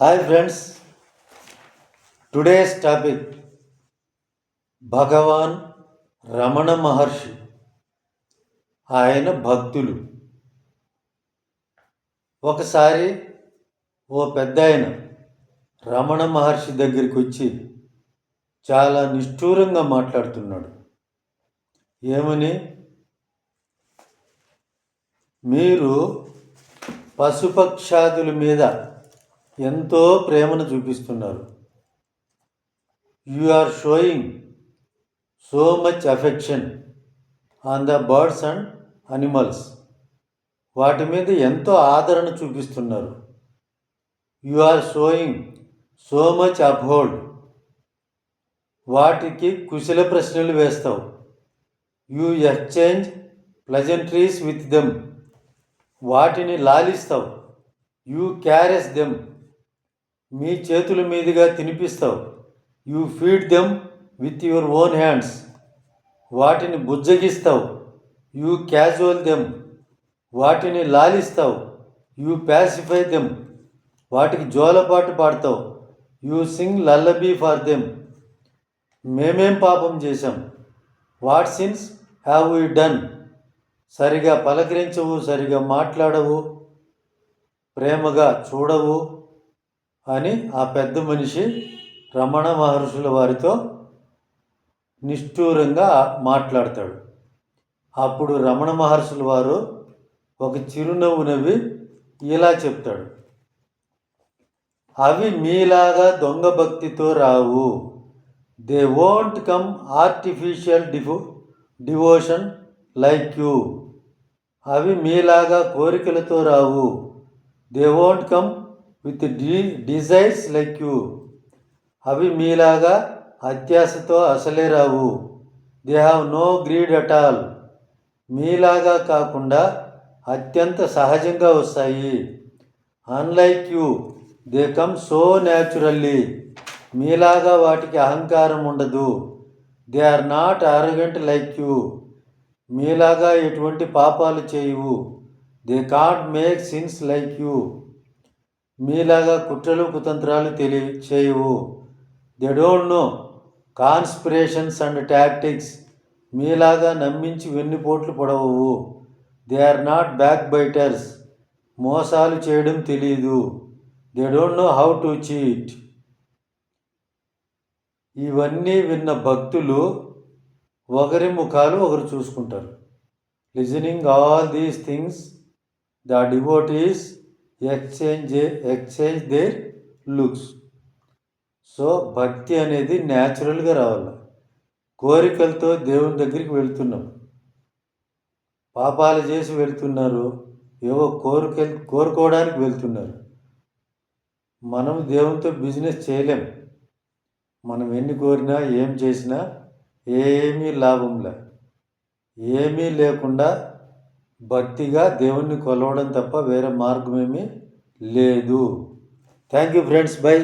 Hi friends, today's topic భగవాన్ రమణ మహర్షి. ఆయన భక్తులు. ఒకసారి ఓ పెద్దాయన రమణ మహర్షి దగ్గరికి వచ్చి చాలా నిష్ఠూరంగా మాట్లాడుతున్నాడు. ఏమని? మీరు పశుపక్షాదుల మీద ఎంతో ప్రేమను చూపిస్తున్నారు. You are showing so much affection on the birds and animals. వాటి మీద ఎంతో ఆదరణ చూపిస్తున్నారు. You are showing so much uphold. వాటికి కుశల ప్రశ్నలు వేస్తావు. You exchange pleasantries with them. వాటిని లాలిస్తావు. You caress them. మీ చేతుల మీదుగా తినిపిస్తావు. You feed them with your own hands. వాటిని బుజ్జగిస్తావు. You casual them. వాటిని లాలిస్తావు. You pacify them. వాటికి జోలపాటు పాడతావు. You sing lullaby for them. మేమేం పాపం చేశాం? What sins have we done? సరిగా పలకరించవు, సరిగా మాట్లాడవు, ప్రేమగా చూడవు అని ఆ పెద్ద మనిషి రమణ మహర్షుల వారితో నిష్ఠూరంగా మాట్లాడతాడు. అప్పుడు రమణ మహర్షుల వారు ఒక చిరునవ్వు నవ్వి ఇలా చెప్తాడు: అవి మీలాగా దొంగ భక్తితో రావు. They won't come artificial devotion like you. అవి మీలాగా కోరికలతో రావు. They won't come with desires like you. అవి మీలాగా అత్యాశతో అసలే రావు. They have no greed at all. మీలాగా కాకుండా అత్యంత సహజంగా వస్తాయి. Unlike you, they come so naturally. మీలాగా వాటికి అహంకారం ఉండదు. They are not arrogant like you. మీలాగా ఎటువంటి పాపాలు చేయవు. They can't make sins like you. మీలాగా కుట్రలు కుతంత్రాలు చేయవు. They don't know conspirations and tactics. మీలాగా నమ్మించి వెన్నుపోట్లు పొడవవు. They are not back biters. మోసాలు చేయడం తెలియదు. They don't know how to cheat. ఇవన్నీ విన్న భక్తులు ఒకరి ముఖాలు ఒకరు చూసుకుంటారు. Listening all these things, the devotees exchange their looks. So భక్తి అనేది న్యాచురల్గా రావాలి. కోరికలతో దేవుని దగ్గరికి వెళ్తున్నాం, పాపాలు చేసి వెళ్తున్నారు, ఏవో కోరుకోవడానికి వెళ్తున్నారు. మనం దేవునితో బిజినెస్ చేయలేం. మనం ఎన్ని కోరినా ఏం చేసినా ఏమీ లాభంలే. ఏమీ లేకుండా భక్తిగా దేవుణ్ణి కొలవడం తప్ప వేరే మార్గం ఏమీ లేదు. Thank you friends. బై.